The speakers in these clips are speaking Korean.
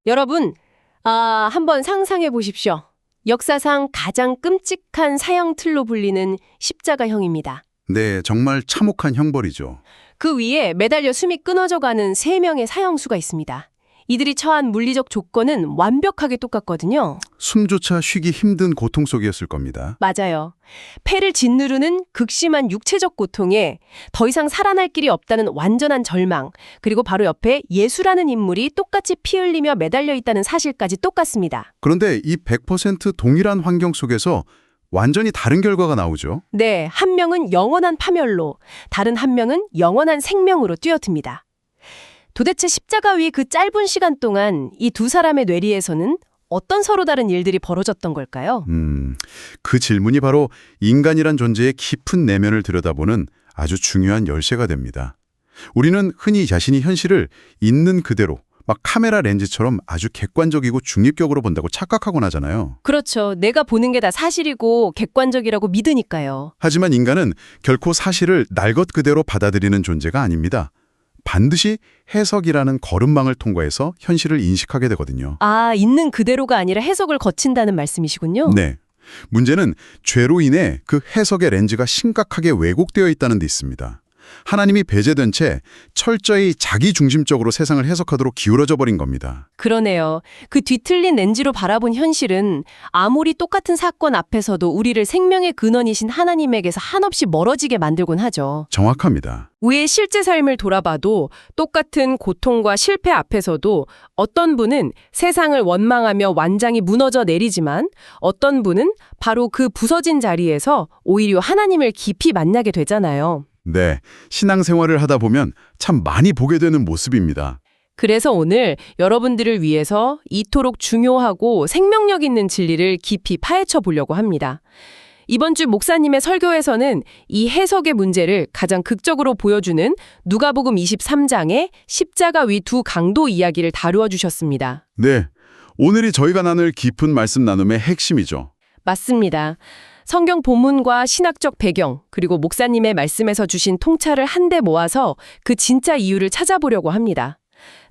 여러분, 한번 상상해 보십시오. 역사상 가장 끔찍한 사형 틀로 불리는 십자가형입니다. 네, 정말 참혹한 형벌이죠. 그 위에 매달려 숨이 끊어져가는 3명의 사형수가 있습니다. 이들이 처한 물리적 조건은 완벽하게 똑같거든요. 숨조차 쉬기 힘든 고통 속이었을 겁니다. 맞아요. 폐를 짓누르는 극심한 육체적 고통에 더 이상 살아날 길이 없다는 완전한 절망, 그리고 바로 옆에 예수라는 인물이 똑같이 피 흘리며 매달려 있다는 사실까지 똑같습니다. 그런데 이 100% 동일한 환경 속에서 완전히 다른 결과가 나오죠. 네, 한 명은 영원한 파멸로, 다른 한 명은 영원한 생명으로 뛰어듭니다. 도대체 십자가 위 그 짧은 시간 동안 이 두 사람의 뇌리에서는 어떤 서로 다른 일들이 벌어졌던 걸까요? 그 질문이 바로 인간이란 존재의 깊은 내면을 들여다보는 아주 중요한 열쇠가 됩니다. 우리는 흔히 자신이 현실을 있는 그대로, 막 카메라 렌즈처럼 아주 객관적이고 중립적으로 본다고 착각하곤 하잖아요. 그렇죠. 내가 보는 게 다 사실이고 객관적이라고 믿으니까요. 하지만 인간은 결코 사실을 날 것 그대로 받아들이는 존재가 아닙니다. 반드시 해석이라는 거름망을 통과해서 현실을 인식하게 되거든요. 있는 그대로가 아니라 해석을 거친다는 말씀이시군요. 네. 문제는 죄로 인해 그 해석의 렌즈가 심각하게 왜곡되어 있다는 데 있습니다. 하나님이 배제된 채 철저히 자기중심적으로 세상을 해석하도록 기울어져 버린 겁니다. 그러네요. 그 뒤틀린 렌즈로 바라본 현실은 아무리 똑같은 사건 앞에서도 우리를 생명의 근원이신 하나님에게서 한없이 멀어지게 만들곤 하죠. 정확합니다. 우리의 실제 삶을 돌아봐도 똑같은 고통과 실패 앞에서도 어떤 분은 세상을 원망하며 완장이 무너져 내리지만 어떤 분은 바로 그 부서진 자리에서 오히려 하나님을 깊이 만나게 되잖아요. 네, 신앙생활을 하다 보면 참 많이 보게 되는 모습입니다. 그래서 오늘 여러분들을 위해서 이토록 중요하고 생명력 있는 진리를 깊이 파헤쳐 보려고 합니다. 이번 주 목사님의 설교에서는 이 해석의 문제를 가장 극적으로 보여주는 누가복음 23장의 십자가 위 두 강도 이야기를 다루어 주셨습니다. 네, 오늘이 저희가 나눌 깊은 말씀 나눔의 핵심이죠. 맞습니다. 성경 본문과 신학적 배경, 그리고 목사님의 말씀에서 주신 통찰을 한데 모아서 그 진짜 이유를 찾아보려고 합니다.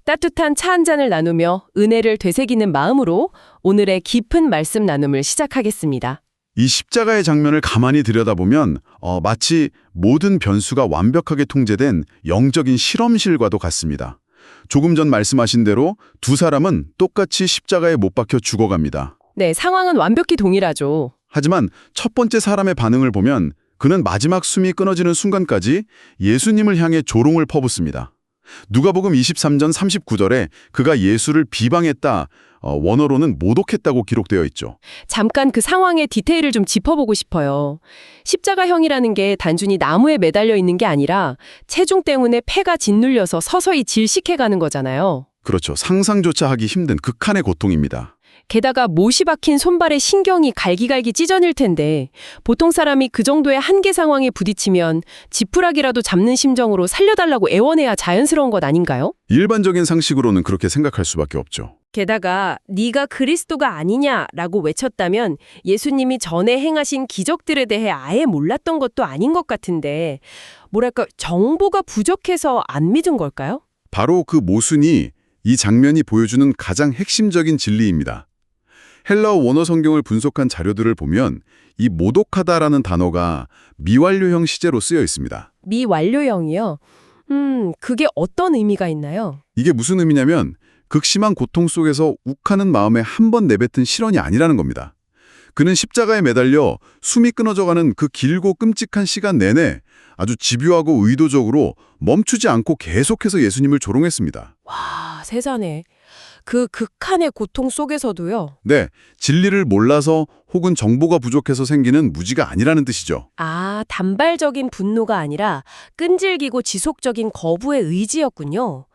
따뜻한 차 한 잔을 나누며 은혜를 되새기는 마음으로 오늘의 깊은 말씀 나눔을 시작하겠습니다. 이 십자가의 장면을 가만히 들여다보면 마치 모든 변수가 완벽하게 통제된 영적인 실험실과도 같습니다. 조금 전 말씀하신 대로 두 사람은 똑같이 십자가에 못 박혀 죽어갑니다. 네, 상황은 완벽히 동일하죠. 하지만 첫 번째 사람의 반응을 보면 그는 마지막 숨이 끊어지는 순간까지 예수님을 향해 조롱을 퍼붓습니다. 누가복음 23장 39절에 그가 예수를 비방했다, 원어로는 모독했다고 기록되어 있죠. 잠깐 그 상황의 디테일을 좀 짚어보고 싶어요. 십자가형이라는 게 단순히 나무에 매달려 있는 게 아니라 체중 때문에 폐가 짓눌려서 서서히 질식해가는 거잖아요. 그렇죠. 상상조차 하기 힘든 극한의 고통입니다. 게다가 못이 박힌 손발에 신경이 갈기갈기 찢어질 텐데 보통 사람이 그 정도의 한계 상황에 부딪히면 지푸라기라도 잡는 심정으로 살려달라고 애원해야 자연스러운 것 아닌가요? 일반적인 상식으로는 그렇게 생각할 수밖에 없죠. 게다가 네가 그리스도가 아니냐라고 외쳤다면 예수님이 전에 행하신 기적들에 대해 아예 몰랐던 것도 아닌 것 같은데 뭐랄까 정보가 부족해서 안 믿은 걸까요? 바로 그 모순이 이 장면이 보여주는 가장 핵심적인 진리입니다. 헬라어 원어 성경을 분석한 자료들을 보면 이 모독하다라는 단어가 미완료형 시제로 쓰여 있습니다. 미완료형이요? 그게 어떤 의미가 있나요? 이게 무슨 의미냐면 극심한 고통 속에서 욱하는 마음에 한 번 내뱉은 실언이 아니라는 겁니다. 그는 십자가에 매달려 숨이 끊어져가는 그 길고 끔찍한 시간 내내 아주 집요하고 의도적으로 멈추지 않고 계속해서 예수님을 조롱했습니다. 와, 세상에. 그 극한의 고통 속에서도요? 네, 진리를 몰라서 혹은 정보가 부족해서 생기는 무지가 아니라는 뜻이죠. 단발적인 분노가 아니라 끈질기고 지속적인 거부의 의지였군요.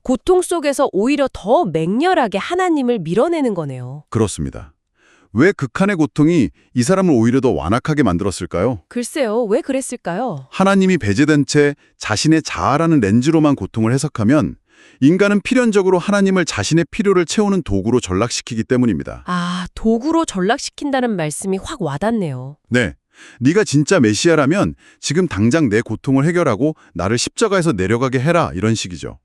고통 속에서 오히려 더 맹렬하게 하나님을 밀어내는 거네요. 그렇습니다. 왜 극한의 고통이 이 사람을 오히려 더 완악하게 만들었을까요? 글쎄요, 왜 그랬을까요? 하나님이 배제된 채 자신의 자아라는 렌즈로만 고통을 해석하면 인간은 필연적으로 하나님을 자신의 필요를 채우는 도구로 전락시키기 때문입니다. 도구로 전락시킨다는 말씀이 확 와닿네요. 네, 네가 진짜 메시아라면 지금 당장 내 고통을 해결하고 나를 십자가에서 내려가게 해라, 이런 식이죠.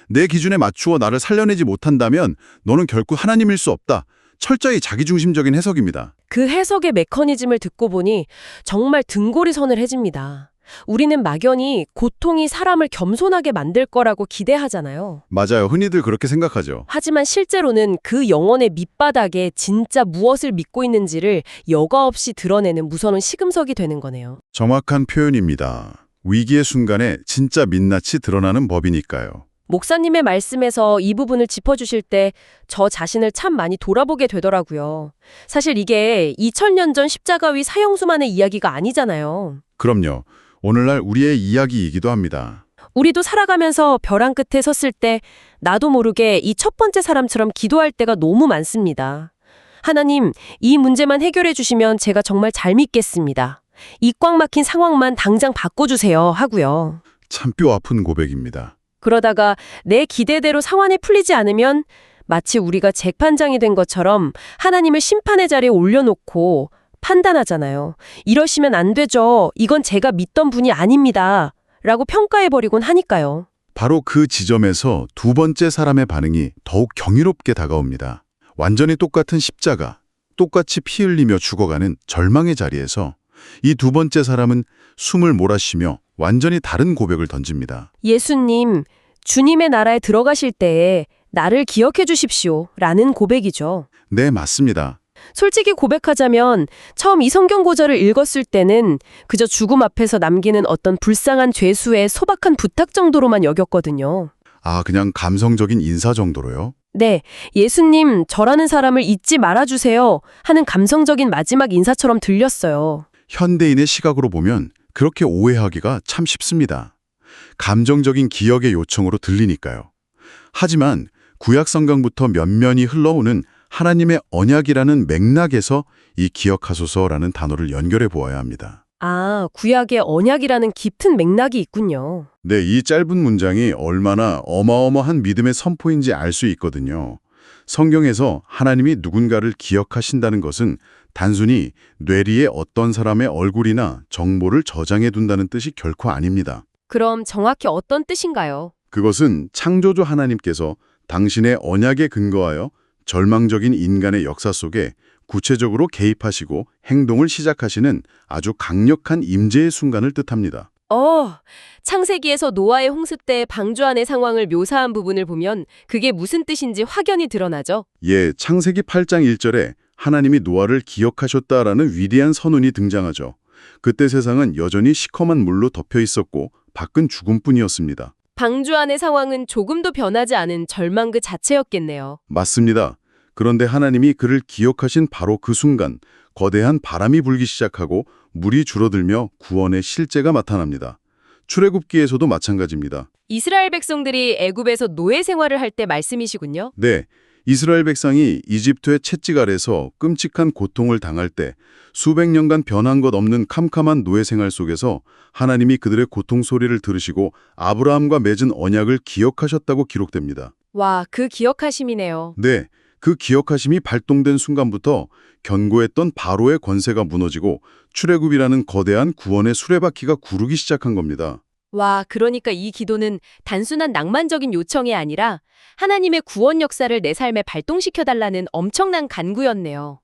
내 기준에 맞추어 나를 살려내지 못한다면 너는 결코 하나님일 수 없다. 철저히 자기중심적인 해석입니다. 그 해석의 메커니즘을 듣고 보니 정말 등골이 서늘해집니다. 우리는 막연히 고통이 사람을 겸손하게 만들 거라고 기대하잖아요. 맞아요. 흔히들 그렇게 생각하죠. 하지만 실제로는 그 영혼의 밑바닥에 진짜 무엇을 믿고 있는지를 여과 없이 드러내는 무서운 시금석이 되는 거네요. 정확한 표현입니다. 위기의 순간에 진짜 민낯이 드러나는 법이니까요. 목사님의 말씀에서 이 부분을 짚어주실 때 저 자신을 참 많이 돌아보게 되더라고요. 사실 이게 2000년 전 십자가 위 사형수만의 이야기가 아니잖아요. 그럼요. 오늘날 우리의 이야기이기도 합니다. 우리도 살아가면서 벼랑 끝에 섰을 때 나도 모르게 이 첫 번째 사람처럼 기도할 때가 너무 많습니다. 하나님, 이 문제만 해결해 주시면 제가 정말 잘 믿겠습니다. 이 꽉 막힌 상황만 당장 바꿔주세요 하고요. 참 뼈 아픈 고백입니다. 그러다가 내 기대대로 상황이 풀리지 않으면 마치 우리가 재판장이 된 것처럼 하나님을 심판의 자리에 올려놓고 판단하잖아요. 이러시면 안 되죠. 이건 제가 믿던 분이 아닙니다. 라고 평가해버리곤 하니까요. 바로 그 지점에서 두 번째 사람의 반응이 더욱 경이롭게 다가옵니다. 완전히 똑같은 십자가, 똑같이 피 흘리며 죽어가는 절망의 자리에서 이 두 번째 사람은 숨을 몰아쉬며 완전히 다른 고백을 던집니다. 예수님, 주님의 나라에 들어가실 때에 나를 기억해 주십시오. 라는 고백이죠. 네, 맞습니다. 솔직히 고백하자면 처음 이 성경 구절을 읽었을 때는 그저 죽음 앞에서 남기는 어떤 불쌍한 죄수의 소박한 부탁 정도로만 여겼거든요. 아, 그냥 감성적인 인사 정도로요? 네, 예수님, 저라는 사람을 잊지 말아주세요 하는 감성적인 마지막 인사처럼 들렸어요. 현대인의 시각으로 보면 그렇게 오해하기가 참 쉽습니다. 감정적인 기억의 요청으로 들리니까요. 하지만 구약 성경부터 면면이 흘러오는 하나님의 언약이라는 맥락에서 이 기억하소서라는 단어를 연결해 보아야 합니다. 아, 구약의 언약이라는 깊은 맥락이 있군요. 네, 이 짧은 문장이 얼마나 어마어마한 믿음의 선포인지 알 수 있거든요. 성경에서 하나님이 누군가를 기억하신다는 것은 단순히 뇌리에 어떤 사람의 얼굴이나 정보를 저장해 둔다는 뜻이 결코 아닙니다. 그럼 정확히 어떤 뜻인가요? 그것은 창조주 하나님께서 당신의 언약에 근거하여 절망적인 인간의 역사 속에 구체적으로 개입하시고 행동을 시작하시는 아주 강력한 임재의 순간을 뜻합니다. 창세기에서 노아의 홍수 때 방주 안의 상황을 묘사한 부분을 보면 그게 무슨 뜻인지 확연히 드러나죠. 예, 창세기 8장 1절에 하나님이 노아를 기억하셨다라는 위대한 선언이 등장하죠. 그때 세상은 여전히 시커먼 물로 덮여 있었고 밖은 죽음뿐이었습니다. 방주 안의 상황은 조금도 변하지 않은 절망 그 자체였겠네요. 맞습니다. 그런데 하나님이 그를 기억하신 바로 그 순간 거대한 바람이 불기 시작하고 물이 줄어들며 구원의 실제가 나타납니다. 출애굽기에서도 마찬가지입니다. 이스라엘 백성들이 애굽에서 노예 생활을 할 때 말씀이시군요. 네, 이스라엘 백성이 이집트의 채찍 아래서 끔찍한 고통을 당할 때 수백 년간 변한 것 없는 캄캄한 노예 생활 속에서 하나님이 그들의 고통 소리를 들으시고 아브라함과 맺은 언약을 기억하셨다고 기록됩니다. 와, 그 기억하심이네요. 네, 그 기억하심이 발동된 순간부터 견고했던 바로의 권세가 무너지고 출애굽이라는 거대한 구원의 수레바퀴가 구르기 시작한 겁니다. 와, 그러니까 이 기도는 단순한 낭만적인 요청이 아니라 하나님의 구원 역사를 내 삶에 발동시켜달라는 엄청난 간구였네요.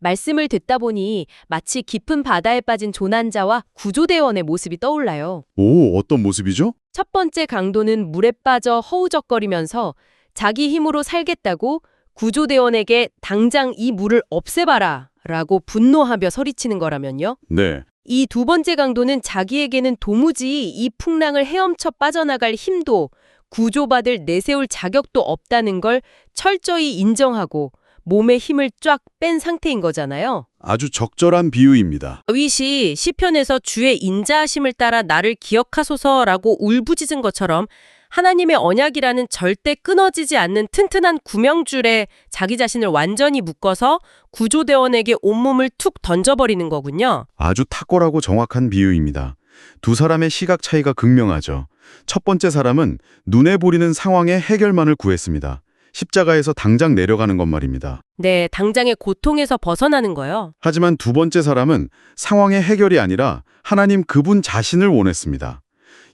말씀을 듣다 보니 마치 깊은 바다에 빠진 조난자와 구조대원의 모습이 떠올라요. 오, 어떤 모습이죠? 첫 번째 강도는 물에 빠져 허우적거리면서 자기 힘으로 살겠다고 구조대원에게 당장 이 물을 없애봐라 라고 분노하며 소리치는 거라면요. 네. 이 두 번째 강도는 자기에게는 도무지 이 풍랑을 헤엄쳐 빠져나갈 힘도 구조받을 내세울 자격도 없다는 걸 철저히 인정하고 몸에 힘을 쫙 뺀 상태인 거잖아요. 아주 적절한 비유입니다. 다윗이 시편에서 주의 인자하심을 따라 나를 기억하소서라고 울부짖은 것처럼 하나님의 언약이라는 절대 끊어지지 않는 튼튼한 구명줄에 자기 자신을 완전히 묶어서 구조대원에게 온몸을 툭 던져버리는 거군요. 아주 탁월하고 정확한 비유입니다. 두 사람의 시각 차이가 극명하죠. 첫 번째 사람은 눈에 보이는 상황의 해결만을 구했습니다. 십자가에서 당장 내려가는 것 말입니다. 네, 당장의 고통에서 벗어나는 거요. 하지만 두 번째 사람은 상황의 해결이 아니라 하나님 그분 자신을 원했습니다.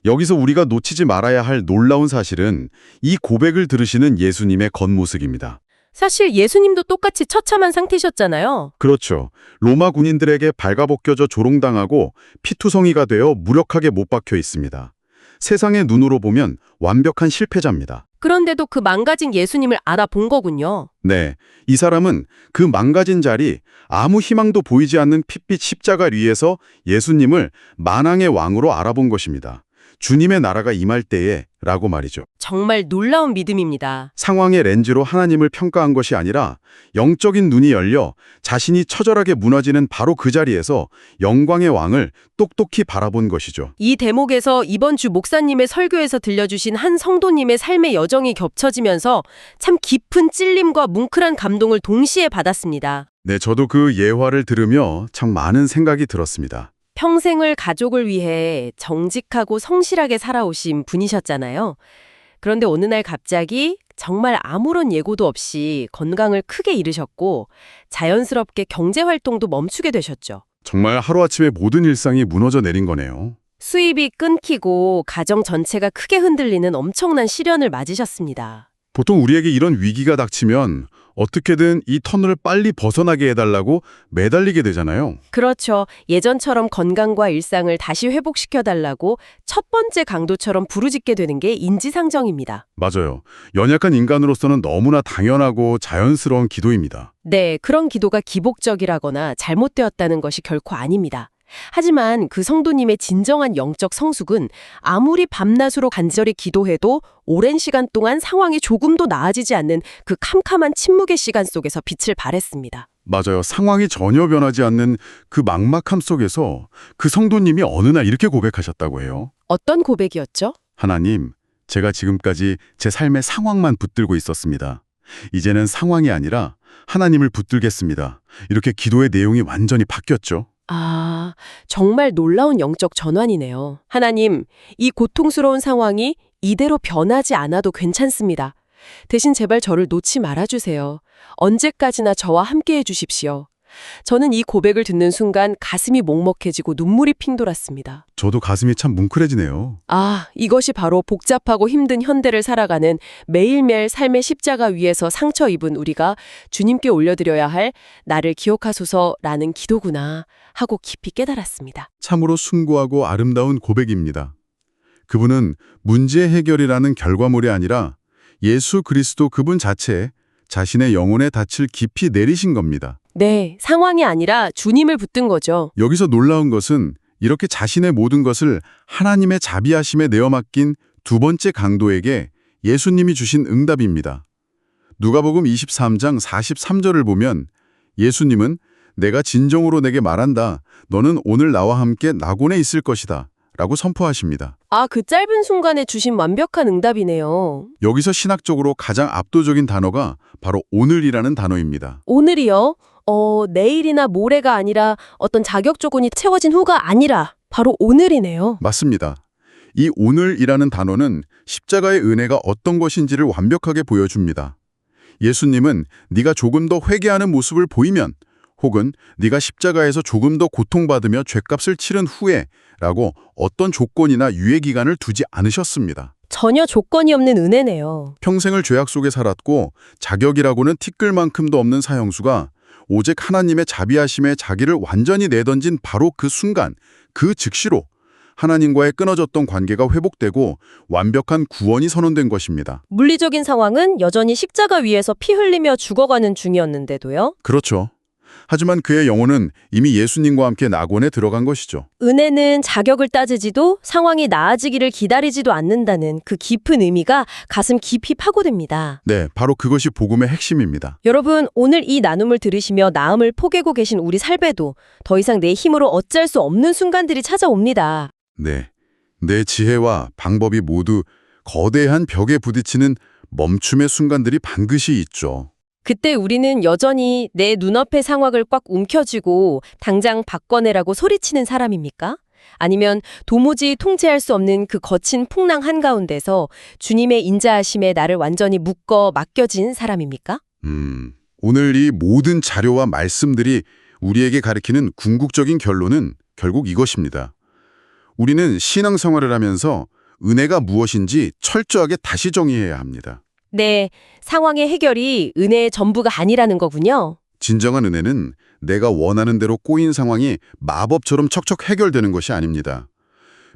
여기서 우리가 놓치지 말아야 할 놀라운 사실은 이 고백을 들으시는 예수님의 겉모습입니다. 사실 예수님도 똑같이 처참한 상태셨잖아요. 그렇죠. 로마 군인들에게 발가벗겨져 조롱당하고 피투성이가 되어 무력하게 못 박혀 있습니다. 세상의 눈으로 보면 완벽한 실패자입니다. 그런데도 그 망가진 예수님을 알아본 거군요. 네, 이 사람은 그 망가진 자리, 아무 희망도 보이지 않는 핏빛 십자가 위에서 예수님을 만왕의 왕으로 알아본 것입니다. 주님의 나라가 임할 때에 라고 말이죠. 정말 놀라운 믿음입니다. 상황의 렌즈로 하나님을 평가한 것이 아니라 영적인 눈이 열려 자신이 처절하게 무너지는 바로 그 자리에서 영광의 왕을 똑똑히 바라본 것이죠. 이 대목에서 이번 주 목사님의 설교에서 들려주신 한 성도님의 삶의 여정이 겹쳐지면서 참 깊은 찔림과 뭉클한 감동을 동시에 받았습니다. 네, 저도 그 예화를 들으며 참 많은 생각이 들었습니다. 평생을 가족을 위해 정직하고 성실하게 살아오신 분이셨잖아요. 그런데 어느 날 갑자기 정말 아무런 예고도 없이 건강을 크게 잃으셨고 자연스럽게 경제활동도 멈추게 되셨죠. 정말 하루아침에 모든 일상이 무너져 내린 거네요. 수입이 끊기고 가정 전체가 크게 흔들리는 엄청난 시련을 맞으셨습니다. 보통 우리에게 이런 위기가 닥치면 어떻게든 이 터널을 빨리 벗어나게 해달라고 매달리게 되잖아요. 그렇죠. 예전처럼 건강과 일상을 다시 회복시켜달라고 첫 번째 강도처럼 부르짖게 되는 게 인지상정입니다. 맞아요. 연약한 인간으로서는 너무나 당연하고 자연스러운 기도입니다. 네, 그런 기도가 기복적이라거나 잘못되었다는 것이 결코 아닙니다. 하지만 그 성도님의 진정한 영적 성숙은 아무리 밤낮으로 간절히 기도해도 오랜 시간 동안 상황이 조금도 나아지지 않는 그 캄캄한 침묵의 시간 속에서 빛을 발했습니다. 맞아요. 상황이 전혀 변하지 않는 그 막막함 속에서 그 성도님이 어느 날 이렇게 고백하셨다고 해요. 어떤 고백이었죠? 하나님, 제가 지금까지 제 삶의 상황만 붙들고 있었습니다. 이제는 상황이 아니라 하나님을 붙들겠습니다. 이렇게 기도의 내용이 완전히 바뀌었죠. 아, 정말 놀라운 영적 전환이네요. 하나님, 이 고통스러운 상황이 이대로 변하지 않아도 괜찮습니다. 대신 제발 저를 놓지 말아주세요. 언제까지나 저와 함께해 주십시오. 저는 이 고백을 듣는 순간 가슴이 먹먹해지고 눈물이 핑 돌았습니다. 저도 가슴이 참 뭉클해지네요. 아, 이것이 바로 복잡하고 힘든 현대를 살아가는 매일매일 삶의 십자가 위에서 상처 입은 우리가 주님께 올려드려야 할 나를 기억하소서라는 기도구나 하고 깊이 깨달았습니다. 참으로 숭고하고 아름다운 고백입니다. 그분은 문제 해결이라는 결과물이 아니라 예수 그리스도 그분 자체에 자신의 영혼의 닻을 깊이 내리신 겁니다. 네, 상황이 아니라 주님을 붙든 거죠. 여기서 놀라운 것은 이렇게 자신의 모든 것을 하나님의 자비하심에 내어 맡긴 두 번째 강도에게 예수님이 주신 응답입니다. 누가복음 23장 43절을 보면 예수님은 내가 진정으로 내게 말한다. 너는 오늘 나와 함께 낙원에 있을 것이다. 라고 선포하십니다. 아, 그 짧은 순간에 주신 완벽한 응답이네요. 여기서 신학적으로 가장 압도적인 단어가 바로 오늘이라는 단어입니다. 오늘이요? 내일이나 모레가 아니라 어떤 자격 조건이 채워진 후가 아니라 바로 오늘이네요. 맞습니다. 이 오늘이라는 단어는 십자가의 은혜가 어떤 것인지를 완벽하게 보여줍니다. 예수님은 네가 조금 더 회개하는 모습을 보이면 혹은 네가 십자가에서 조금 더 고통받으며 죗값을 치른 후에 라고 어떤 조건이나 유예기간을 두지 않으셨습니다. 전혀 조건이 없는 은혜네요. 평생을 죄악 속에 살았고 자격이라고는 티끌만큼도 없는 사형수가 오직 하나님의 자비하심에 자기를 완전히 내던진 바로 그 순간, 그 즉시로 하나님과의 끊어졌던 관계가 회복되고 완벽한 구원이 선언된 것입니다. 물리적인 상황은 여전히 십자가 위에서 피 흘리며 죽어가는 중이었는데도요. 그렇죠. 하지만 그의 영혼은 이미 예수님과 함께 낙원에 들어간 것이죠. 은혜는 자격을 따지지도 상황이 나아지기를 기다리지도 않는다는 그 깊은 의미가 가슴 깊이 파고듭니다. 네, 바로 그것이 복음의 핵심입니다. 여러분, 오늘 이 나눔을 들으시며 나음을 포개고 계신 우리 삶에도 더 이상 내 힘으로 어쩔 수 없는 순간들이 찾아옵니다. 네, 내 지혜와 방법이 모두 거대한 벽에 부딪히는 멈춤의 순간들이 반드시 있죠. 그때 우리는 여전히 내 눈앞의 상황을 꽉 움켜쥐고 당장 바꿔내라고 소리치는 사람입니까? 아니면 도무지 통제할 수 없는 그 거친 풍랑 한가운데서 주님의 인자하심에 나를 완전히 묶어 맡겨진 사람입니까? 오늘 이 모든 자료와 말씀들이 우리에게 가리키는 궁극적인 결론은 결국 이것입니다. 우리는 신앙생활을 하면서 은혜가 무엇인지 철저하게 다시 정의해야 합니다. 네, 상황의 해결이 은혜의 전부가 아니라는 거군요. 진정한 은혜는 내가 원하는 대로 꼬인 상황이 마법처럼 척척 해결되는 것이 아닙니다.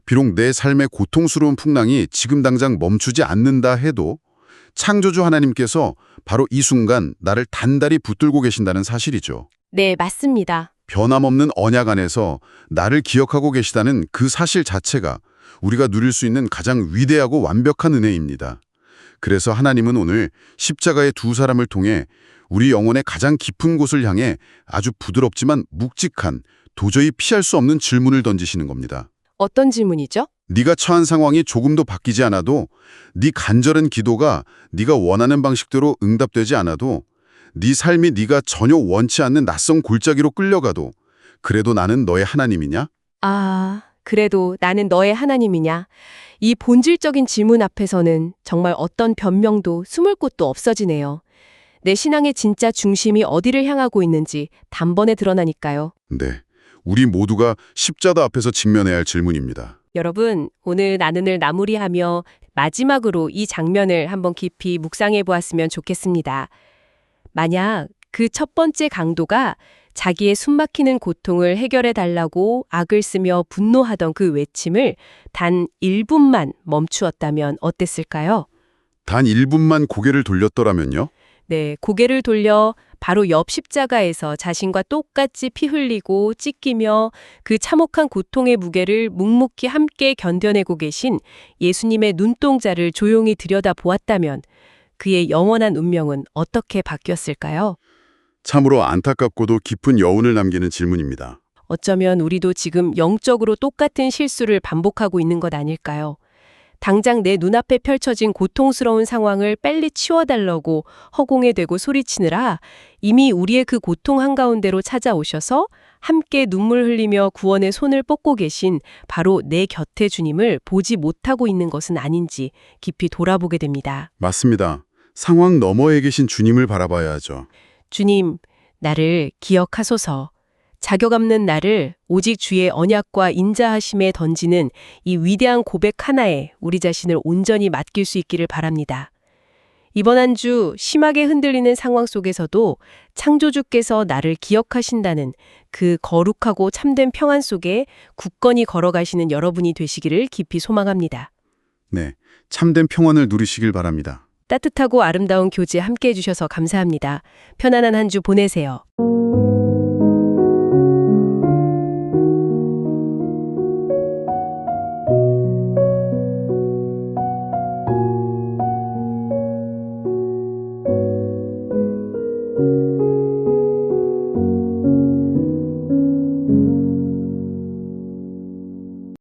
비록 내 삶의 고통스러운 풍랑이 지금 당장 멈추지 않는다 해도 창조주 하나님께서 바로 이 순간 나를 단단히 붙들고 계신다는 사실이죠. 네, 맞습니다. 변함없는 언약 안에서 나를 기억하고 계시다는 그 사실 자체가 우리가 누릴 수 있는 가장 위대하고 완벽한 은혜입니다. 그래서 하나님은 오늘 십자가의 두 사람을 통해 우리 영혼의 가장 깊은 곳을 향해 아주 부드럽지만 묵직한, 도저히 피할 수 없는 질문을 던지시는 겁니다. 어떤 질문이죠? 네가 처한 상황이 조금도 바뀌지 않아도, 네 간절한 기도가 네가 원하는 방식대로 응답되지 않아도, 네 삶이 네가 전혀 원치 않는 낯선 골짜기로 끌려가도 그래도 나는 너의 하나님이냐? 아, 그래도 나는 너의 하나님이냐? 이 본질적인 질문 앞에서는 정말 어떤 변명도 숨을 곳도 없어지네요. 내 신앙의 진짜 중심이 어디를 향하고 있는지 단번에 드러나니까요. 네, 우리 모두가 십자가 앞에서 직면해야 할 질문입니다. 여러분, 오늘 나는을 마무리하며 마지막으로 이 장면을 한번 깊이 묵상해 보았으면 좋겠습니다. 만약 그 첫 번째 강도가 자기의 숨막히는 고통을 해결해 달라고 악을 쓰며 분노하던 그 외침을 단 1분만 멈추었다면 어땠을까요? 단 1분만 고개를 돌렸더라면요? 네, 고개를 돌려 바로 옆 십자가에서 자신과 똑같이 피 흘리고 찢기며 그 참혹한 고통의 무게를 묵묵히 함께 견뎌내고 계신 예수님의 눈동자를 조용히 들여다보았다면 그의 영원한 운명은 어떻게 바뀌었을까요? 참으로 안타깝고도 깊은 여운을 남기는 질문입니다. 어쩌면 우리도 지금 영적으로 똑같은 실수를 반복하고 있는 것 아닐까요? 당장 내 눈앞에 펼쳐진 고통스러운 상황을 빨리 치워달라고 허공에 대고 소리치느라 이미 우리의 그 고통 한가운데로 찾아오셔서 함께 눈물 흘리며 구원의 손을 뻗고 계신 바로 내 곁에 주님을 보지 못하고 있는 것은 아닌지 깊이 돌아보게 됩니다. 맞습니다. 상황 너머에 계신 주님을 바라봐야 하죠. 주님, 나를 기억하소서. 자격 없는 나를 오직 주의 언약과 인자하심에 던지는 이 위대한 고백 하나에 우리 자신을 온전히 맡길 수 있기를 바랍니다. 이번 한 주 심하게 흔들리는 상황 속에서도 창조주께서 나를 기억하신다는 그 거룩하고 참된 평안 속에 굳건히 걸어가시는 여러분이 되시기를 깊이 소망합니다. 네, 참된 평안을 누리시길 바랍니다. 따뜻하고 아름다운 교제 함께 해주셔서 감사합니다. 편안한 한 주 보내세요.